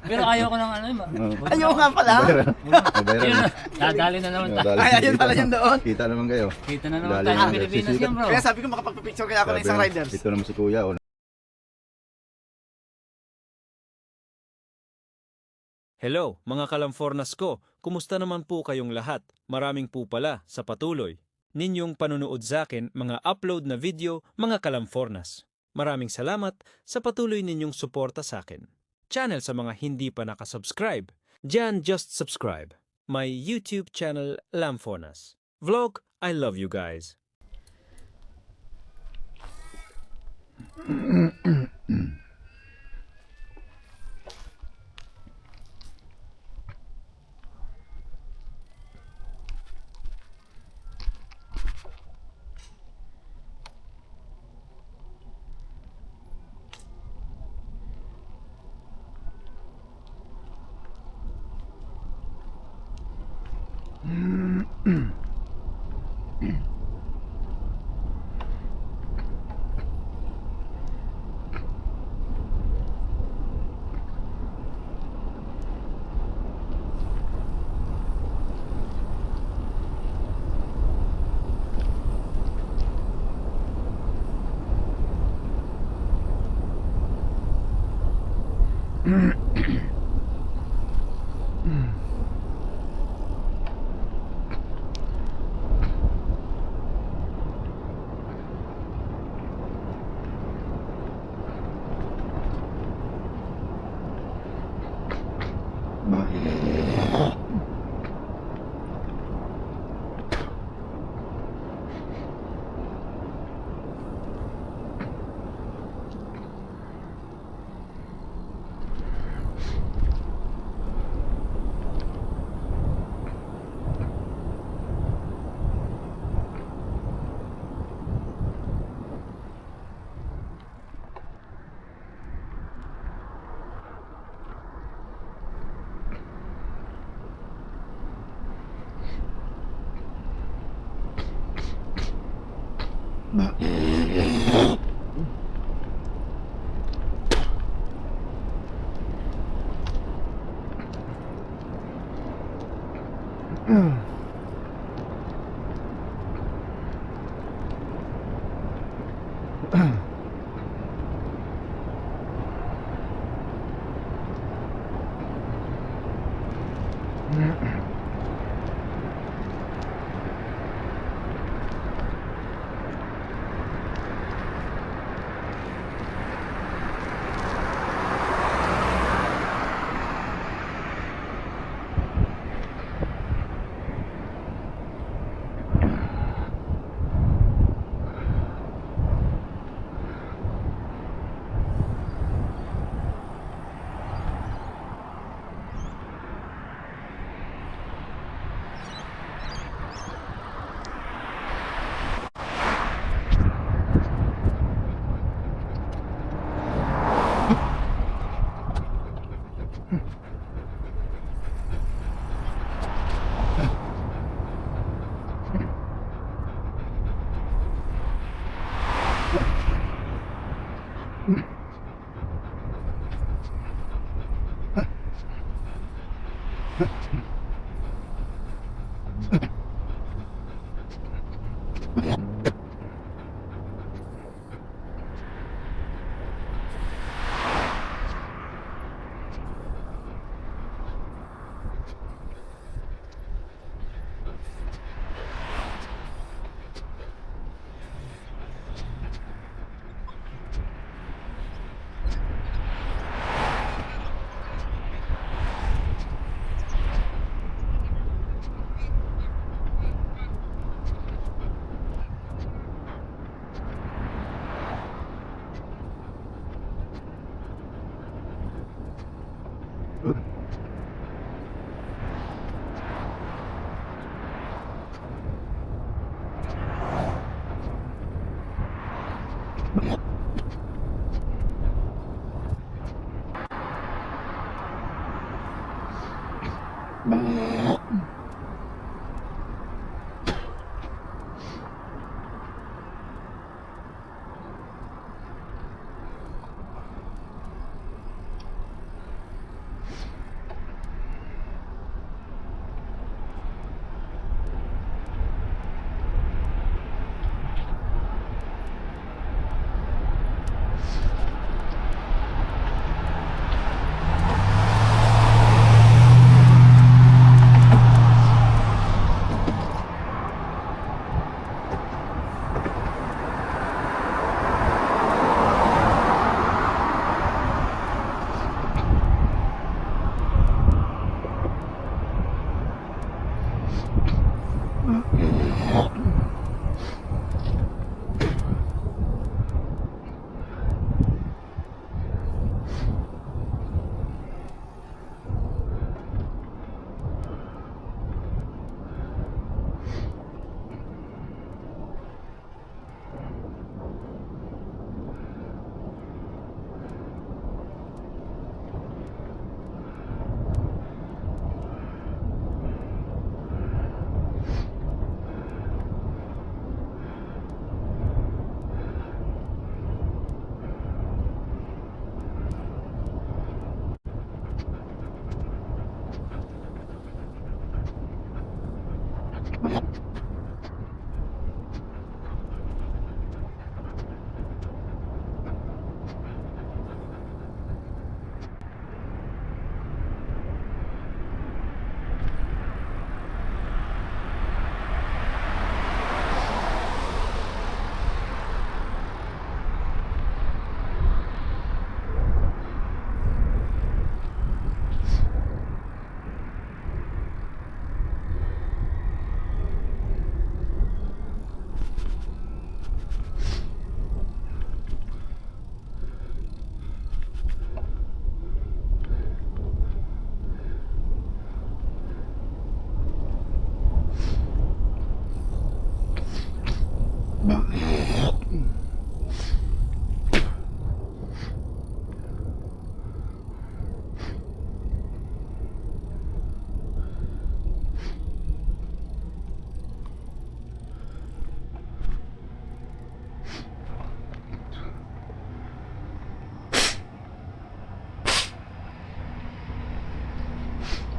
Pero ayaw ko ng ano. Ayaw nga pala. Yun na, dadali na naman tayo. Ay, ayun pala yun doon. Kita naman kayo. Kita na naman Dali tayo na, sa Pilipinas sisikat. yan bro. Kaya sabi ko makapagpipicture kaya ako ng isang Sabi, riders. ito naman si Kuya. Oh. Hello, mga kalamfornas ko. Kumusta naman po kayong lahat? Maraming po pala sa patuloy ninyong panunood sa akin mga upload na video, mga kalamfornas. Maraming salamat sa patuloy ninyong suporta sa akin. Channel sa mga hindi pa nakasubscribe. Diyan just subscribe. My YouTube channel Lamfornas. Vlog, I love you guys.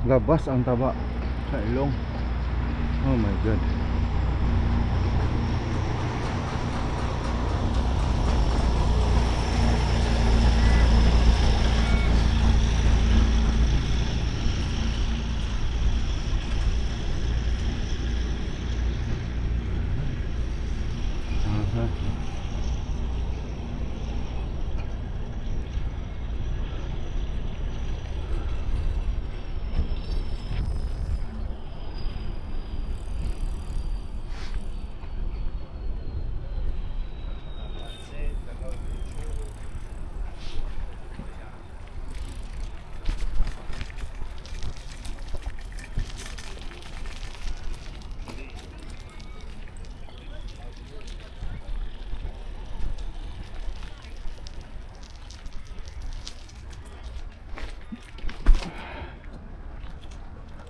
Labas ang taba sa ilong. Oh my god.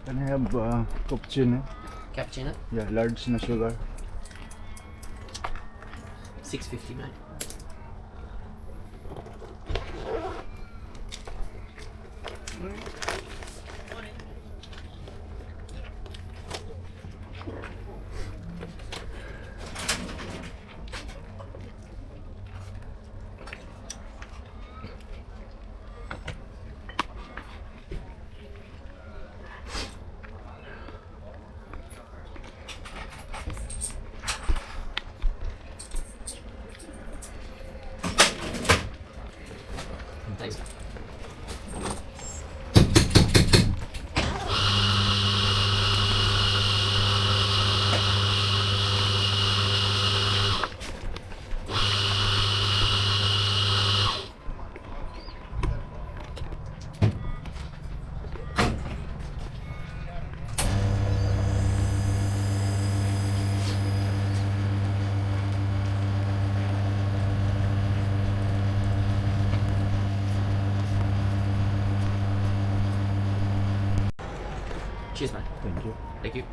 Can I have cappuccino? Cappuccino, Yeah, large na sugar. $6.50, mate. Thanks. Cheers, mate. Thank you. Thank you.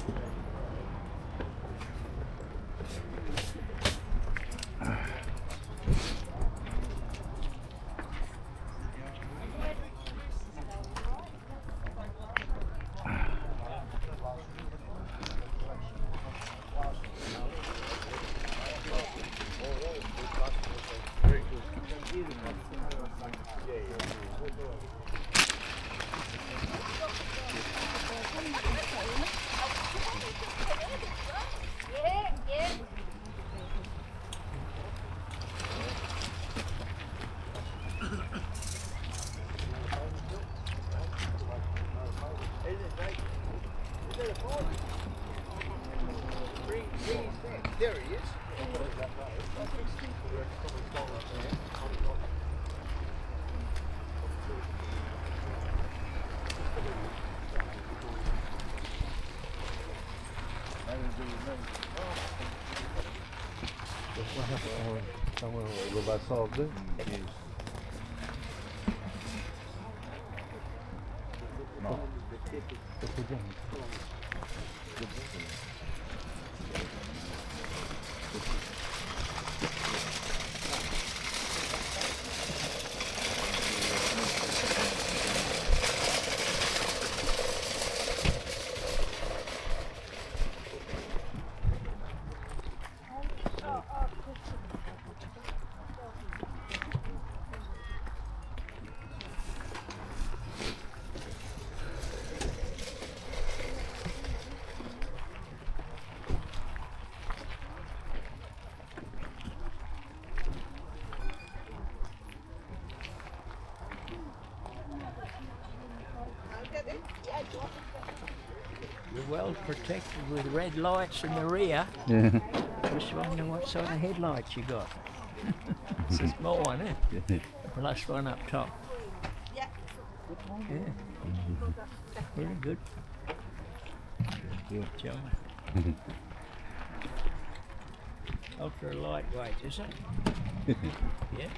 Somewhere where I saw this. No. You're well protected with red lights in the rear. Yeah. Just wondering what sort of headlights you got. It's a small one, eh? Plus one up top. Yeah. Very good. Good job. Ultra lightweight, is it? Yeah.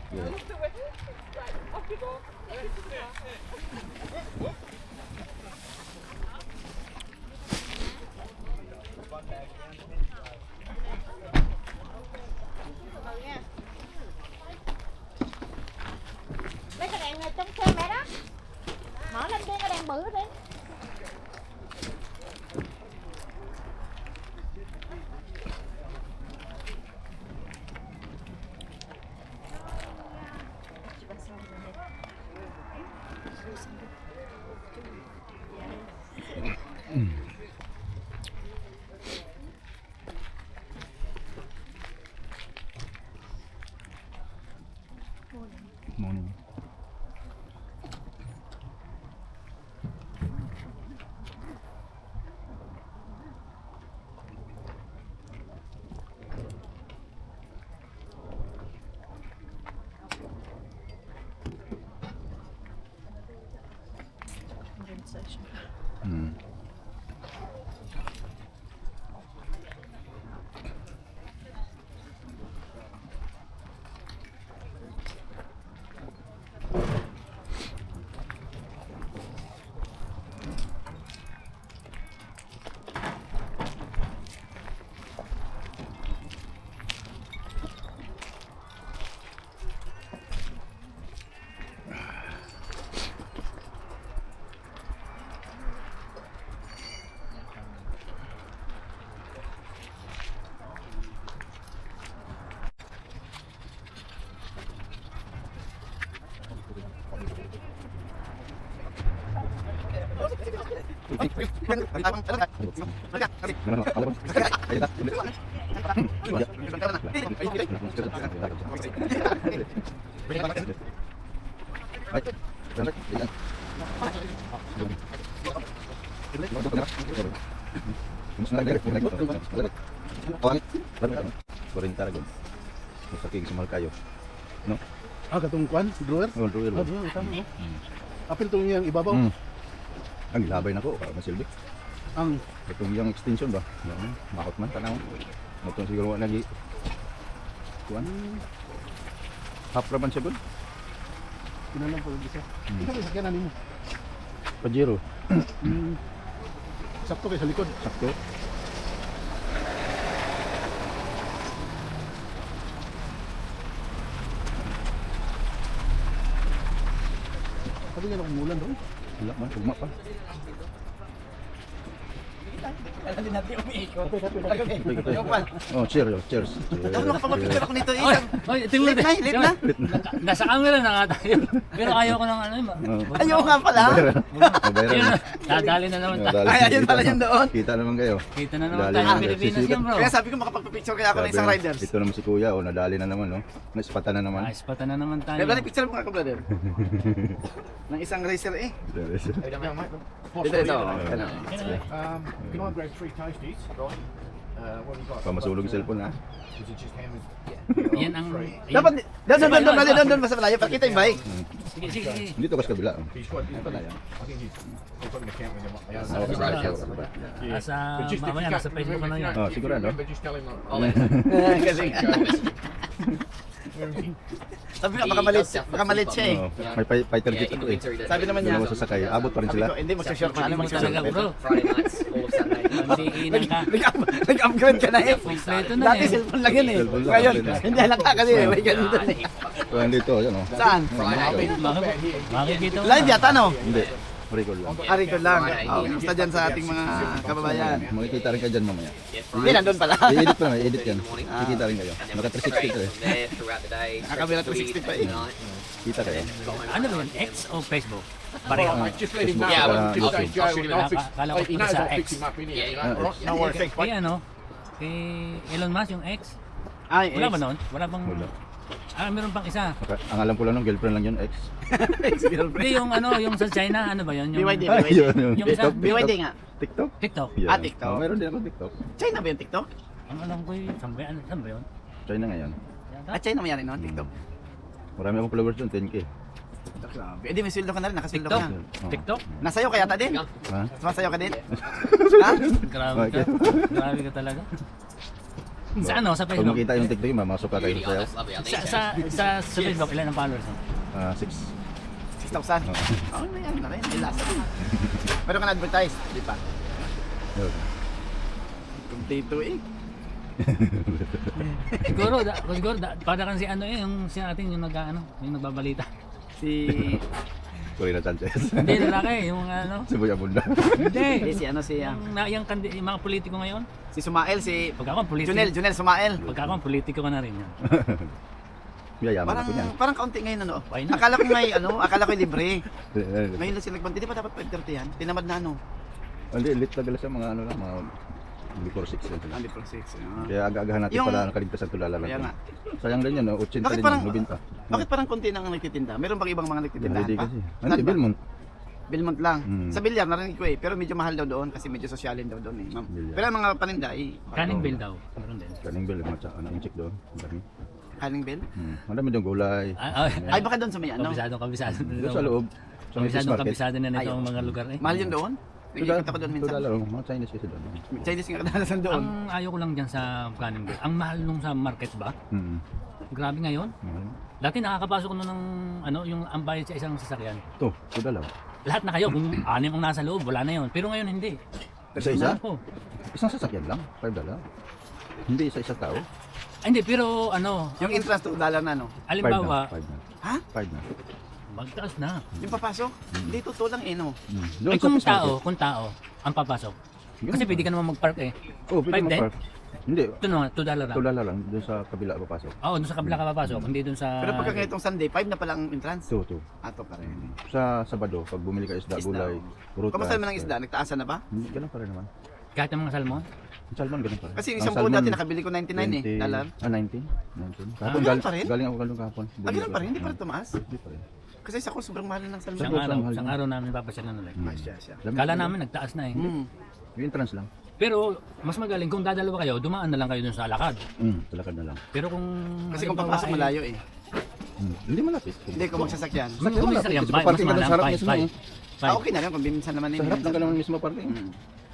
Lấy cái đèn này trong xe mẹ đó. Mở lên đi cái đèn bự đi. Morning. Kurintar gud. Sa kig sumal kayo. No? Ah, katong kwan, drawer? Oh, drawer. Ah, drawer, tama. Apil tong yang ibabaw. Ang labay nako para masilbi. Ang Itong yung extension ba? Makot man tanaw. Itong siguro lagi. Kuan. Hapra man siya gud. kinalang po yung isa. Ikaw yung sakyanan nimo. Pajero. Sakto kayo sa likod. Sakto. Sabi nga nakumulan doon. Wala man, tugma pa. Alam din natin umiikot. Oh, cheers, cheers. Ano nakapag-picture ako nito? Oy, oy, tingnan Late na. Nasa camera na nga tayo. Pero ayaw ko ng ano yun. Ayaw nga pala. Ayun na, dadali na naman tayo. Ay, ayun pala yun doon. Kita naman kayo. Kita na naman Dali tayo na, sa Pilipinas sisikat. yan, bro. Kaya sabi ko makapag-picture kaya ako ng isang Sabi, riders. Ito naman si Kuya, oh, nadali na naman, no? Naispatan na naman. Ayos pata na naman tayo. Kaya brother, picture mo nga ako brother. Ng isang racer eh. Ito. Ginawa grab 3 toasties. Pamasulog yung cellphone ha. Yan ang... Dapat, doon, basta malayo. Pakita yung bike. Sige, sige, sige. Dito kas kabila. Sa mamaya, nasa Facebook ko na yan. Oh, sigurado. Kasi nga. Sabi nga, baka malit siya eh. Oh, may fighter jet ito eh. Sabi naman Doon niya. ako sasakay. Abot pa rin Sabi sila. ko, hindi, magsa-short pa. Ano Talaga magsa-short bro. Friday nights, all of Saturday. Hindi inang ka. Nag-upgrade ka na eh. Kompleto na Dati eh. cellphone lang yun eh. Cellphone lang, Ngayon, okay na. hindi halata kasi eh. May ganun doon eh. So, dito, yan oh. Saan? Makikita mo. Live yata no? Hindi. Record lang. Ari ko lang. Basta dyan sa ating mga kababayan. Makikita rin kayo dyan mamaya. Hindi, nandun pala. I-edit pa na, i-edit yan. Kikita rin kayo. Naka 360 ito eh. There throughout the day. Nakakabila 360 pa eh. Kita kayo. Ano ba yun? X o Facebook? Pareho. Facebook Yeah, saka well, YouTube. Kala ko punta sa X. No working. Kay ano? Kay Elon Musk yung X. Ay, Wala ba noon? Wala bang... Wala. Meron pang isa. Ang alam ko lang nung girlfriend lang yun, ex. Hindi yung ano, yung sa China, ano ba yun? Yung BYD. Ay, yun. Yung isa, TikTok. BYD nga. TikTok? TikTok. Yeah. Ah, TikTok. Oh, meron din ako TikTok. China ba yung TikTok? Ang alam ko yung saan ba yun? China ngayon. Ah, China mayari no? TikTok. Marami akong followers doon, 10k. Grabe. Eh di may sweldo ka na rin, nakasildo ka TikTok? na. Oh. TikTok? Nasayo kaya ta din? Ha? Sumasayo ka din? Ha? Grabe ka. Okay. Grabe ka talaga. Sa ano? Sa Pag Facebook? makita yung TikTok, mamasok ka kayo sayo. That's lovely. I Sa, think sa, sa Facebook, ilan ang followers mo? 6. 6,000. Oh, may ano na rin. May lasa rin. Pero ka na-advertise, di ba? Kumplito eh. Siguro, para kan si ano eh, yung si ating yung yung nagbabalita. Si... Corina Sanchez. Hindi, lalaki, yung ano. Si Buya Bunda. Hindi. si ano si... Yung mga politiko ngayon. si Sumael, si... Pagka ako politiko. Junel Sumael. Pagka ako politiko ka na rin yan. Yayaman Parang, ako niyan. parang kaunti ngayon ano. Why not? Akala ko may ano, akala ko libre. Ngayon lang sila nagbanti. Di ba dapat 5:30 yan? Tinamad na ano. Hindi, lit talaga sa mga ano lang, mga before 6 yan sila. Hindi for 6. Kaya aga-agahan natin Yung- pala nakaligtas ang tulala lang. Kaya nga. Sayang din yun, 80 Bakit din parang, yun, 90. bakit parang konti nang nagtitinda? Meron bang ibang mga nagtitinda Hindi pa? kasi. Saan Hindi, ba? Belmont. Belmont lang. Hmm. Sa Bilyar narinig ko eh, pero medyo mahal daw doon kasi medyo sosyalin daw doon eh. Ma'am. Bilyar. Pero ang mga paninda eh, Canning Bill daw. Meron din. Kaning Bell, mga tsaka na incheck doon. Ang dami. Kaning Bell. Madami doon gulay. Ay baka doon sa may ano. Kabisado. Doon sa loob. Sa may fish Kabisado, market. kabisado na nito Ayun. ang mga lugar eh. Mahal yun doon? Nag-ikot ako doon minsan. $2, mga Chinese kasi doon. Chinese nga kadalasan doon. Ang ayaw ko lang dyan sa Canning Bill. Ang mahal nung sa market ba? Grabe ngayon. Dati nakakapasok ko ng ano, yung ang bayad sa isang sasakyan. Ito, $2. Lahat na kayo, kung anim ang nasa loob, wala na yun. Pero ngayon hindi. Isa-isa? Ako. Isang sasakyan lang, $5. Hindi isa-isa tao. Ay, hindi, pero ano, Yung entrance $2 na no. halimbawa, 5 na. Ha? 5 na. magtaas na. Yung papasok? Hindi totoo lang eh no. Doon Ay sa kung fish market. kung tao ang papasok. Kasi pwede ka naman mag-park eh. Oh, pwede 5 din? mag-park. Hindi, Ito naman, $2 lang. $2 lang. Doon sa kabila papasok. Oo, doon sa kabila ka papasok, hindi doon sa... Pero pagka ganitong Sunday, 5 na pala ang entrance. 2. Ato pa rin. Sa Sabado, pag bumili ka isda, Isda. gulay, prutas. Kamusta naman ang isda? Nagtaasan na ba? Hindi, ganun pa rin naman. Kahit ang mga salmon? Ang salmon, ganun pa rin. Kasi yung Ang isang buo salmon, dati nakabili ko 99 eh. 20 Dalar. 19. Kahapon, ganun pa rin? galing ako galong kahapon. Ah, ganun pa rin? Hindi pa rin tumaas? Hindi pa rin. Kasi sa ko sobrang mahal ng salmon. Isang araw namin papasyalan ulit. Siya. Kala namin nagtaas na eh. Yung entrance lang. Pero mas magaling kung dadalawa kayo, dumaan na lang kayo doon sa alakad. Talakad na lang. Pero kung... Kasi kung halimbawa papasok ay- malayo eh. Hindi malapit. Hindi, kung magsasakyan. Kung may sasakyan, Kasi mas paparking ka doon mahal sa harap ang mismo eh. 5. Ah, okay na rin kung biminsan naman Sa harap lang ka naman mismo parking.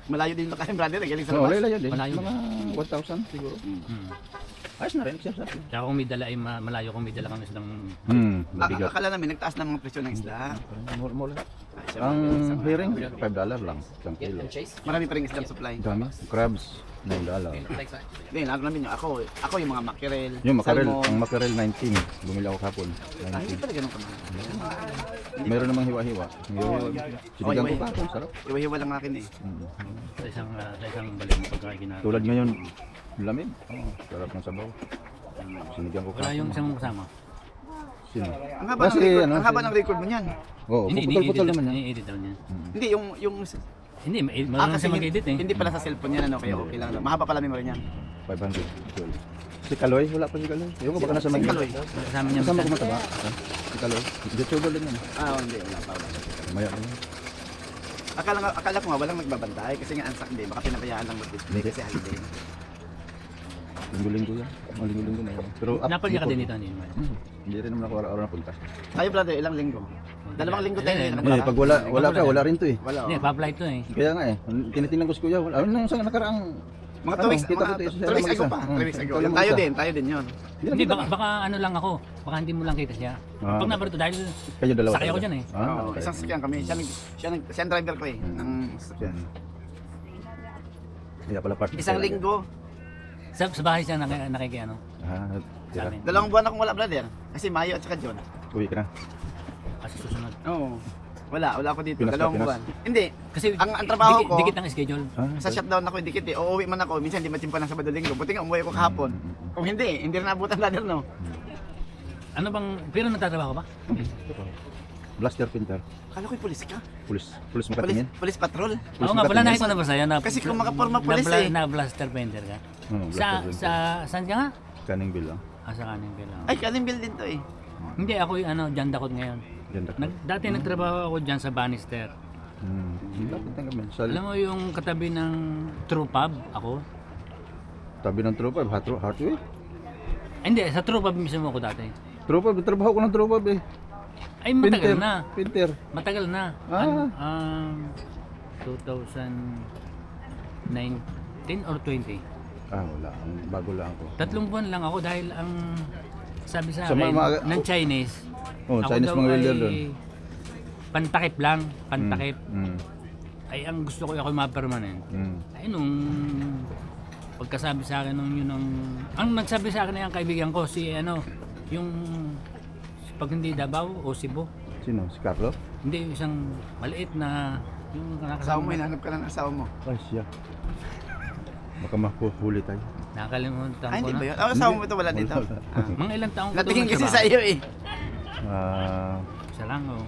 Malayo din makain brother, galing sa Oo, labas. layo din. Malayo. Mga 1,000 siguro. Ayos na rin, exercise. Kaya kung may dala ay malayo kung may dala kami silang... Mabigat. Akala namin nagtaas na mga presyo ng isda. Mura. Ah, siya, Ang mabilis. herring, $5 lang. Isang Yeah, kilo. and Chase. Marami pa rin isdang supply. Dami. Crabs, $9. Thanks, mate. Hindi, lalo namin yung ako yung mga mackerel, Yung mackerel, salmon. ang mackerel 19. Bumili ako kahapon. Ah, hindi 19. pala ganun kamahal. Meron namang hiwa-hiwa. Sinigang ko hiwa-hiwa. kahapon, sarap. Iwa-hiwa lang akin eh. Sa isang balik mo pagka ginagawa. Tulad ngayon, lamig. Sarap ng sabaw. Sinigang ko Wala yung kahapon. isang kasama. Sino? Ang haba, Kasi, ng record, ano, ang haba ng record mo niyan. Oo, puputol-putol naman yan. Ini-edit daw niya. Hindi, yung Hindi, marunong siya mag-edit eh. hindi pala sa cellphone yan, ano, kaya okay lang. Mahaba pala memory niyan. 500. Si Kaloy, wala pa si Kaloy. Ewan ko baka nasa Si Manila. Kaloy. Kasama niya Kasama ko minsan. mataba. Si Kaloy. YouTuber din yan. Ah, hindi, wala pa. Maya na yun. Akala ko nga walang nagbabantay kasi nga ang Sunday, baka pinabayaan lang mag-display kasi holiday. Linggo-linggo yan. Linggo-linggo na yan. Pero Napalya ka before- din ito, hindi naman. Hindi rin naman ako araw-araw napunta. Tayo brother, ilang linggo? 2 linggo tayo ngayon. Eh, pag wala ka, wala rin to eh. Wala. Hindi, Oh. pa-apply to eh. Kaya nga eh, tinitingnan ko si Kuya, ano nang sa nakaraang Mga ano, 2 weeks, kita mga ko to, isa 2 weeks ago isa. pa. 3 weeks ago. Ikaw lang Tayo mag-isa. din yun. Hindi, baka ano lang ako. Baka hindi mo lang kita siya. Ah. Pag nabarito dahil Kayo dalawa. sakay ako talaga? dyan eh. Ah, Oo, okay. isang sakyan kami. Siya ang driver ko eh. Ng Yan. Kaya pala part. isang linggo. Sa bahay siya nakikiano. Ah, tira. Sa amin. 2 buwan akong wala brother. Kasi Mayo at saka John. Uwi ka na. Kasi susunod. Oo. Wala ako dito. Pinas ka, 2 Pinas? buwan. Hindi. Kasi Ang trabaho ko, dikit ang schedule. Ah, sa shutdown ako dikit eh. Uuwi man ako. Minsan hindi matimpa ng Sabado Linggo. Buti nga umuwi ako kahapon. Kung hindi rin naabutan brother no. Ano bang, pero nagtatrabaho ba? Blaster Pinter. Akala ko'y pulis ka. Pulis makatingin. Pulis patrol. Oo nga, pala nakita ko na ba sa'yo na Kasi kung makaporma pulis eh. na blaster painter ka? Oh, Blaster Saan ka nga? Kaning bill lang. Sa kanin ka lang. Ay, Kalimbil din to eh. Hindi, ako yung Jan Dakot ngayon. Yan da. Dati nagtrabaho ako dyan sa Bannister. Lapit na kami. Sa Alam mo yung katabi ng True Pub, ako? tabi ng tropa, Heartway. Hindi, sa True Pub mismo ako dati. Tropa, trabaho ko ng tropa eh. Ay, matagal na. Pinter. Matagal na. Ah. 2019 or 20. Ah, wala. Bago lang ako. 3 buwan lang ako dahil ang sabi sa Sa akin mga- ng Chinese. Oh, ako Chinese daw mga welder ay doon. Pantakip lang, pantakip. Mm. Ay ang gusto ko ako ma-permanent. Mm. Ay nung pagkasabi sa akin nung yun ang nagsabi sa akin ay ang kaibigan ko si yung pag hindi Davao o Cebu. Sino? Si Carlo? Hindi yung isang maliit na yung Asawa mo, hinahanap ka ng asawa mo. Ay, siya. Baka mahuhuli tayo. Nakalimutan Ay, ko hindi na. ba yun? Asawa mo ito wala dito. Wala. Mga ilang taong ko Natingin kasi nagtrabaho. sa iyo eh. Ah, Isa lang oh.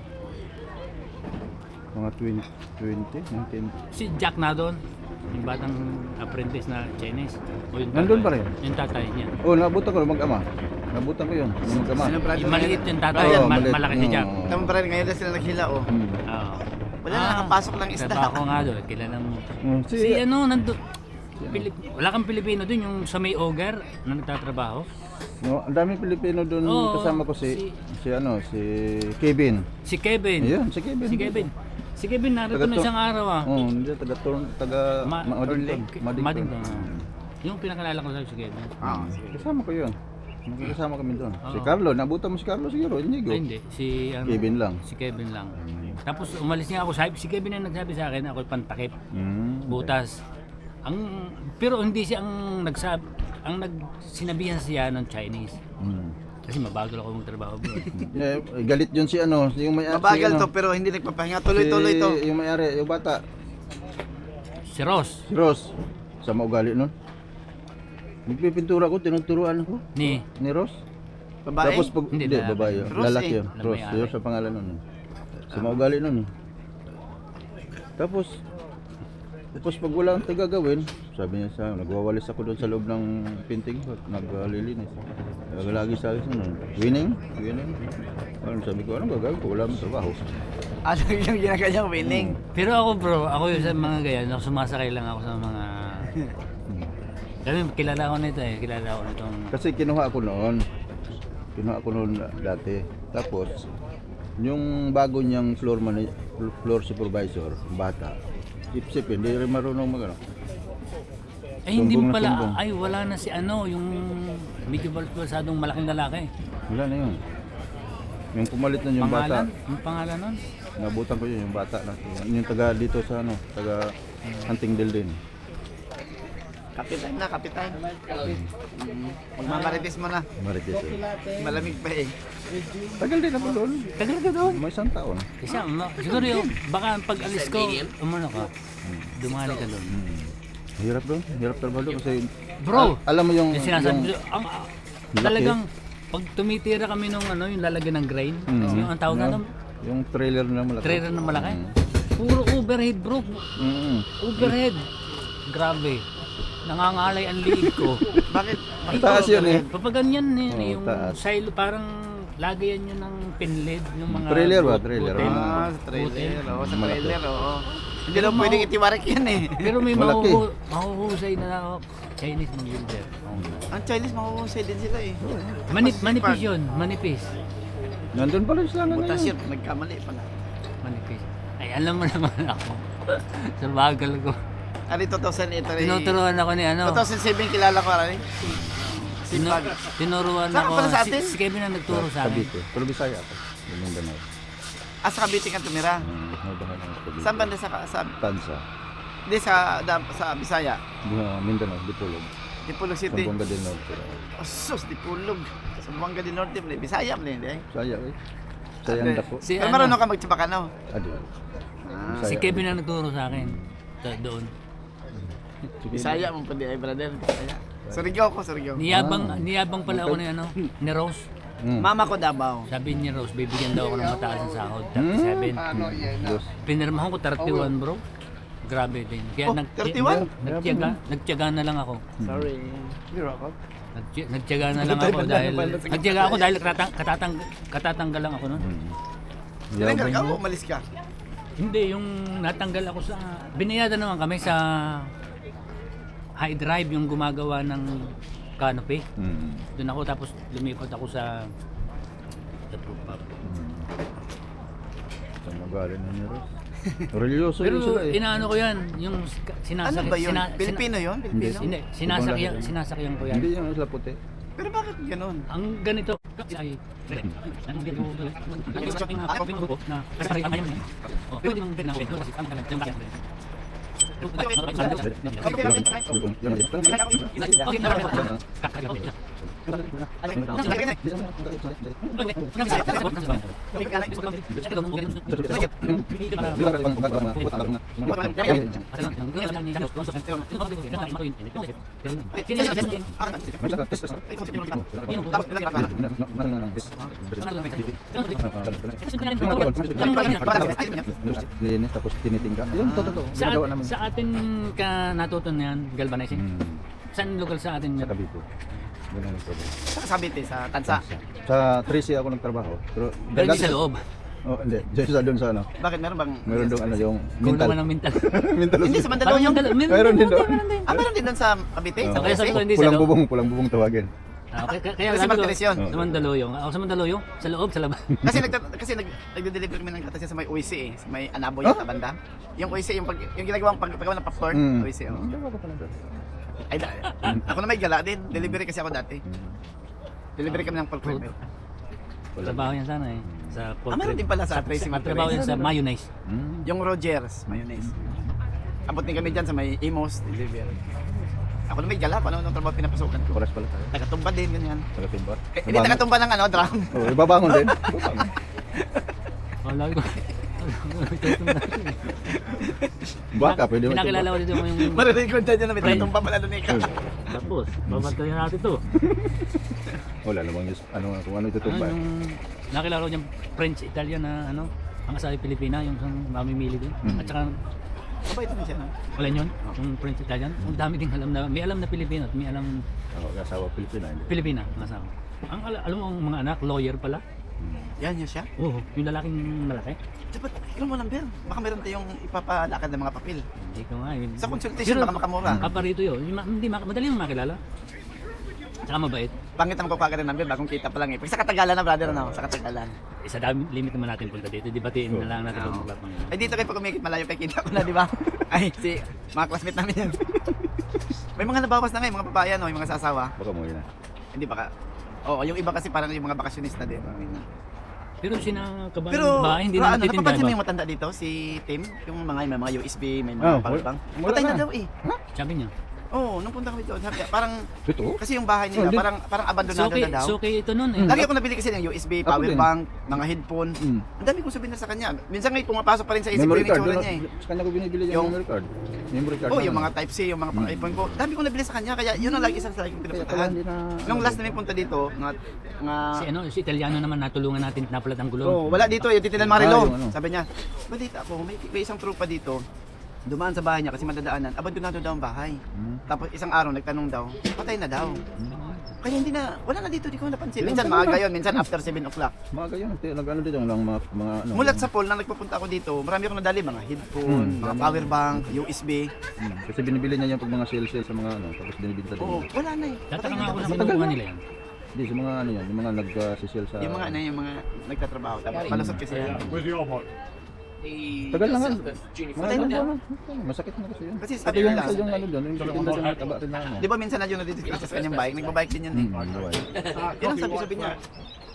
mga 19. Si Jack na doon. Yung batang apprentice na Chinese. O yung Nandun tatay- pa rin? Yung tatay niya. Oh, nabutan ko mag-ama. Nabutan ko yun. Yung mag-ama. Sino brother? Yung maliit yung tatay, Oo, mal- maliit. malaki si Jack. Oo. Tama pa rin, ngayon na sila naghila oh. Hmm. Oo. Wala na nakapasok ng isda. Trabaho nga doon, kilala mo. Oh, Si nandun. Wala kang Pilipino doon, yung sa may Ogar na nagtatrabaho. No, ang daming Pilipino doon Oo, kasama ko si Kevin. Si Kevin. Ayun, si Kevin. Si Kevin. Si Kevin narito na isang araw ah. Oh, hindi taga Madington. Madington. Yung pinakalala ko sa si Kevin. Ah, Kasama ko 'yun. Magkasama kami doon. Si Oo. Carlo, nabutan mo si Carlo siguro, Inigo. Ay, hindi. Si Kevin lang. Si Kevin lang. Tapos umalis niya ako. Si Kevin ang nagsabi sa akin, ako'y pantakip. Butas. Pero hindi siya ang nagsabi, sinabihan siya ng Chinese. Kasi mabagal ako magtrabaho bro. Galit yun si yung may-ari. mabagal si, to pero hindi nagpapahinga. Tuloy-tuloy to. Yung may-ari, yung bata, Si Ross. si Ross. Sama ugali nun. Nagpipintura ko, tinuturuan ako Ni ni Ross. Babae. Tapos pag Hindi, hindi, lalaki. babae yun. Ross Lalaki eh. yun. Alam Ross, may-ari. yun sa pangalan nun. Sama ugali nun. Tapos pag wala akong tagagawin, sabi niya sa nagwawalis ako doon sa loob ng painting ko, naglilinis. Lagi sa akin nun, winning. Ano sabi ko, anong gagawin ko? Wala akong trabaho. Ano yung ginaganyang winning? Pero ako bro, ako yung sa mga ganyan, sumasakay lang ako sa mga... Kami, kilala ko nito eh, kilala ko nitong... Kasi kinuha ko noon dati. Tapos, yung bago niyang floor supervisor, bata, sip-sip, hindi rin marunong mag-ano. Ay hindi Sumbong na pala, sumbong. ay wala na si yung medyo balsadong malaking lalaki. Wala na yun. Yung pumalit na yung Pangalan? bata, Yung pangalan nun? nabutan ko yun, yung bata na. Yung taga dito sa taga Huntingdale din. Kapitan na, kapitan. Magmamarites mo na. Marites. Malamig pa eh. Tagal din ako doon. Tagal ka doon. May isang taon. Kasi siguro yung, baka pag alis ko, umano ka, dumani ka doon. Hirap doon. Hirap trabaho doon kasi Bro, alam mo yung yung sinasabi ko, laki. talagang, pag tumitira kami nung yung lalagyan ng grain, yung ang tawag yung, yung trailer na malaki. trailer na malaki, puro overhead bro, overhead. Grabe. Nangangalay ang liig ko. Bakit? Ay, Taas yun eh. Kapag ganyan Oo, yung taas. silo, parang lagayan nyo ng pinlid, yung mga Trailer ba? but- Trailer, butil. Ah, sa trailer. Oo, sa trailer. Oo. Hindi Pero lang pwedeng itiwarik yan eh. Pero may Malaki. mahuhusay na Chinese mag-welder. Ang Chinese, mahuhusay din sila eh. Manipis yun, manipis. Nandun pala sila nga Butas ngayon. yun, nagkamali pala. Manipis. Ay, alam mo naman ako. Sa bagal ko. Ari 2008 rin. Tinuturuan ako ni ano. 2007 kilala ko rin. Sipag. Tinuruan Saan ka ako. pala sa atin? Si Kevin ang nagturo sa akin. Cavite. Pero Bisaya ako. Mindanao. Sa Cavite ka tumira. Mindanao ng Cavite. Saan banda sa Tansa. Hindi sa Bisaya. Mindanao, Dipolog. Dipolog City. Sambuanga del Norte. Sus, Dipolog. Sa Buanga del Norte, Bisaya mo hindi. Saya eh. Saya ang dako. Si, Pero ano, marunong ka magtsabakanaw. Adi. si Kevin ang nagturo sa akin. Doon. Bisaya mo pa di ay brother. Bisaya. Surigao ko, Surigao. Niyabang pala ako ni ano, ni Rose. Mama ko Davao. Sabi ni Rose, bibigyan daw ako ng mataas ng sahod, 37. Diyos. Pinirmahan ko 31, bro. Grabe din. Kaya Oh, 31? nagtiyaga na lang ako. Sorry. You're welcome. Nagtiyaga na lang ako dahil nagtiyaga ako dahil katatanggal lang ako noon. Tinanggal ka o umalis ka? Hindi, yung natanggal ako sa binayada naman kami sa High Drive yung gumagawa ng canopy. Doon ako tapos lumipat ako sa True Pop. Saan magaling na niyo, Ros? Religyoso Pero yun sila eh. inaano ko yan, yung Ano ba yun? Pilipino yun? Pilipino? Hindi, sinasakyan ko yan. Hindi yung isla puti. Pero bakit ganun? Ang ganito ay ang ganito ang shopping na ako pinag na kasi ayaw niya. Oh, pwede mong binawin kasi ang kanang kaya. Linis tapos tinitingga. Yun, totoo. Ginagawa namin. Sa atin ka natutunan yan, galvanizing. Saan lugar sa atin Sa yan? Cavite. Ganun ang trabaho. Sa Cavite, sa Tansa. Sa 3C ako nagtrabaho. Pero Pero hindi sa loob. Oh, hindi. Diyan sa doon sa ano. Bakit meron bang... Meron doon ano yung Kung mental. naman ang mental. Mental. Hindi, sa Mandaluyong. Meron din doon. Meron din doon sa Cavite? Sa Kaya sabi ko Cavite? hindi sa loob. Pulang bubong tawagin. Kaya Kasi sabi ko, Martires yun. sa Mandaluyong. Ako sa Mandaluyong, sa loob, sa labas. Kasi nagde-deliver kami ng gatas sa may OIC eh. Sa may Anaboy na banda. Yung OIC, yung ginagawang paggawa ng popcorn. OIC, oh. Ay, ako na may gala din. Delivery kasi ako dati. Delivery kami ng popcorn. Trabaho yan sana eh. Sa Meron din pala sa Tracy Trabaho yan Martires. sa mayonnaise. Yung Rogers, mayonnaise. Abot din kami dyan sa may Amos, delivery. Ako na may gala, paano nung trabaho pinapasukan ko? Oras pala tayo. Tagatumba din, ganyan. Tagatimba. Hindi tagatumba ng ano, drum. Oh, ibabangon din. Wala ko. Baka pwede mo. Pinakilala ko dito yung... Marinig ko dyan na may tagatumba pala doon ikaw. Tapos, babantayan natin to. Wala namang ano kung ano itutumba. Yung nakilala ko dyan, French, Italian na ano, ang asabi Pilipina, yung mamimili din. At saka, Kabait naman siya, no? wala yun, yung French Italian. Ang dami ding alam na, may alam na Pilipino at may alam Oh, asawa Pilipina hindi. Pilipina, ang asawa. Alam mo ang mga anak, lawyer pala. Yan, yun siya. Oo, yung lalaking malaki. Dapat, ilan mo number? Baka meron tayong ipapalakad ng mga papel. Hindi ko nga. Sa consultation, baka makamura. Kaparito yun. Hindi, madali yung makilala. Saka mabait. Pangit ang magpapakad ng number, bagong kita pa lang eh. Pag sa Katagalan na, brother, ano? Sa Katagalan. Sa dami, limit naman natin punta dito. Dibatiin na lang natin kung magpapang. Ay, dito kayo pag umikit, malayo kay kita ko na, di ba? Ay, mga classmate namin yan. May mga nabawas na ngayon, mga papaya, no? Yung mga sasawa. Baka mo yun. Hindi baka. Oo, yung iba kasi parang yung mga bakasyonista din. Pero sinakabahan Pero, bahay, hindi ano, na natitinda napapansin mo ba? yung matanda dito, si Tim? Yung may mga USB, may Ah, mga powerbank. wala Patay na na. daw eh. Sabi niya. Oo, nung punta kami doon, sabi niya, parang, Ito? kasi yung bahay nila, Oh, hindi. parang abandonado na daw. So okay ito nun eh. Lagi ako nabili kasi ng USB, Ako power din. bank, mga headphone. Mm. Ang dami kong souvenir sa kanya. Minsan ngayon pumapasok pa rin sa isip ko Memory yung card. itsura Doon, niya eh. sa kanya ko binibili yung Yung- memory card. Memory card. Oh, na yung ano. mga Type-C, yung mga pang-iPhone ko. Dami kong nabili sa kanya, kaya yun ang lagi isa sa lagi kong Kaya pala pinupuntahan. hindi na... Nung last namin punta dito, Si Italiano naman natulungan natin napalat ang gulong. oh, wala dito, yung titinan Marilo. yung ano. Sabi niya, balita ako, may isang trupa dito. Dumaan sa bahay niya kasi madadaanan, abandonado daw ang bahay. Tapos isang araw nagtanong daw, patay na daw. Kaya hindi na, wala na dito, di ko napansin. Minsan maaga yun, minsan after 7 o'clock. Mga ganyan, nag-ano dito lang mga ano. Mulat sa pool na nagpupunta ako dito, marami akong nadali, mga headphone, mga power bank, USB. Kasi binibili niya yan pag mga sale sa mga ano, tapos binibinta din. Oo, wala na eh. Tataka nga ako Patay sa na. kinukuha nila yan. Hindi, sa mga ano yan, yung mga nag-sale sa... Yung mga ano, yung mga nagtatrabaho. Tapos palusot kasi yan. Tagal lang nga. Junior Mga ano, ano, masakit na kasi yun. Kasi Ito sabi yung nila, isa yung ano doon, yung tinda sa mga taba rin na ano. di ba minsan na yun nadidiscuss sa kanyang bike, nagbabike din yan eh. Yan ang sabi niya,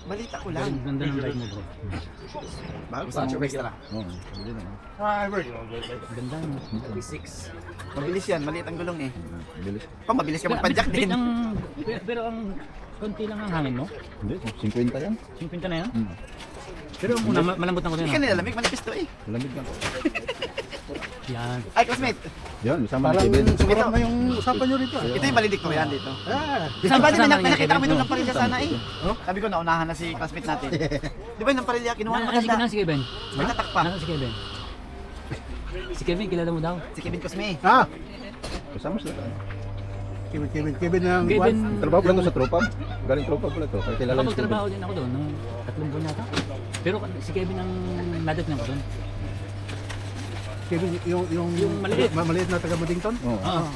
balita ko lang. Ang ganda ng bike mo bro. Bago sa mga extra. Oo, hindi na. Ganda mo. 36. Mabilis yan, maliit ang gulong eh. Bilis. Mabilis ka magpadyak din. Pero ang konti lang ang hangin mo. Hindi, 50 yan. 50 na yan. Hmm. Pero ang una, malambot na ko Hindi din. ka nilalamig, manipis to eh. Malamig lang. Yan. Ay, classmate, Yan, sama na Kevin. Sumarap na yung usapan nyo rito. ito yung valedictorian dito. Di Kasama ba din kasama nakita niya, kami Kevin. doon ng parilya sana eh. Sabi ko, naunahan na si classmate natin. Di ba yung ng parilya, kinuha na maganda. Nasa si Kevin. May tatak pa. Nasa si Kevin. Si Kevin, kilala mo daw. Si Kevin Cosme. Ah! Kasama sila. Kevin ng Kevin, Trabaho pala to sa tropa. Galing tropa pala to. Kaya kilala ni Steven. nakapagtrabaho din ako doon ng 3 buwan yata. Pero si Kevin ang nadatnan ko doon. Kevin, yung maliit. maliit na taga Madington? Oo. Oo.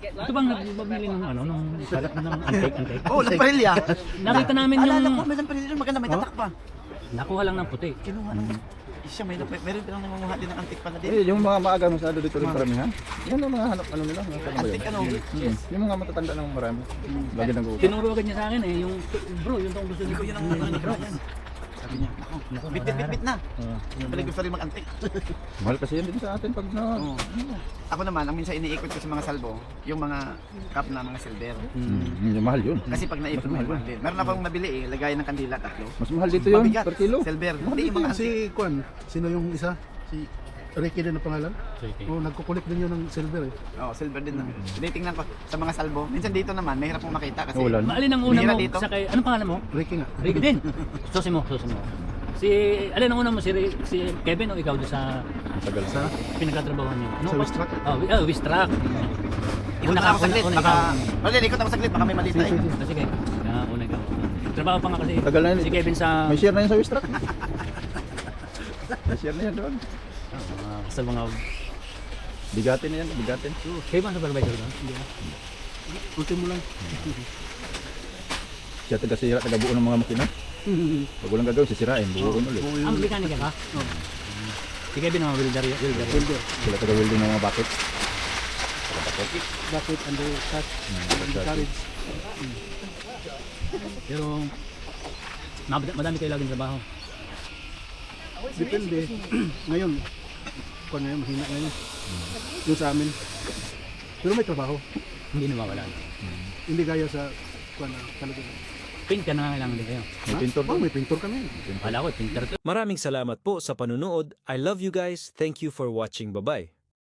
Ito bang nagbabili ng ano, nung sagat ng antique? Oo, ng parilya. Nakita namin yung Alala ko, may ng parilya doon, maganda, may tatak pa. nakuha lang ng puti. Kinuha naman. Siya, meron din ang nangunguha din ng antique pala din. Eh, yung mga maaga masyado dito rin karamihan. Yan ang mga hanap ano nila. Mga ano ba yun? Antique ano? Yung mga matatanda ng marami. Lagi nang gugulat. Tinuro agad niya sa akin eh, yung bro, yung tong gusto Ko yun ang ano ni bro. Sabi niya, ako, bit na. Pala gusto rin mag-antique. Mahal kasi yan din sa atin pag na... Oo. Ako naman, ang minsan iniikot ko sa mga salbo, yung mga cup na mga silver. Yung mahal yun. Kasi pag naipon mo, mahal din. Meron akong nabili eh, lagay ng kandila, 3. Mas mahal dito yun Mabigat. per kilo. Silver. Hindi yung mga antique. Si Kwan, sino yung isa? Si Ricky din ang pangalan? Oo, nagkukulik din yun ng silver eh. Oo, silver din. Tinitingnan ko sa mga salbo. Minsan dito naman, mahirap mong makita kasi Wala na. Maalin ang una Bihira mo dito. sa kay, anong pangalan mo? Ricky nga. Ricky din. Susi mo. Si, alin ang una mo, si Kevin o ikaw doon sa Tagal sa... pinagkatrabaho niyo? Sa Wistrack? Oh, Wistrack. ikot na ako saglit. Baka, wala, ikot ako saglit. Baka may malita eh. Sige, una ikaw. Trabaho pa nga kasi Tagal na yun. si Kevin sa May share na yun sa Wistrack. May share na yan doon. sa mga Bigatin na yan, bigatin. Kevin ang supervisor doon. Hindi ah. Ultimo lang. Siya taga-sira, taga-buo ng mga makina. Pag walang gagawin, sisirain, buuin ulit. Ang mekanika ka? Si Kevin ang welder. Sila taga-welding ng mga bakit. Bakit undercut? Carriage. Pero madami kayo laging trabaho. Depende. Ngayon, kung ngayon, mahina ngayon. Yung sa amin. Pero may trabaho. Hindi nawawala. Hindi gaya sa kung talaga. Paint ka nangangailangan din kayo. May pintor Oh, may pintor kami. Wala ko, painter to. Maraming salamat po sa panunood. I love you guys. Thank you for watching. Bye-bye.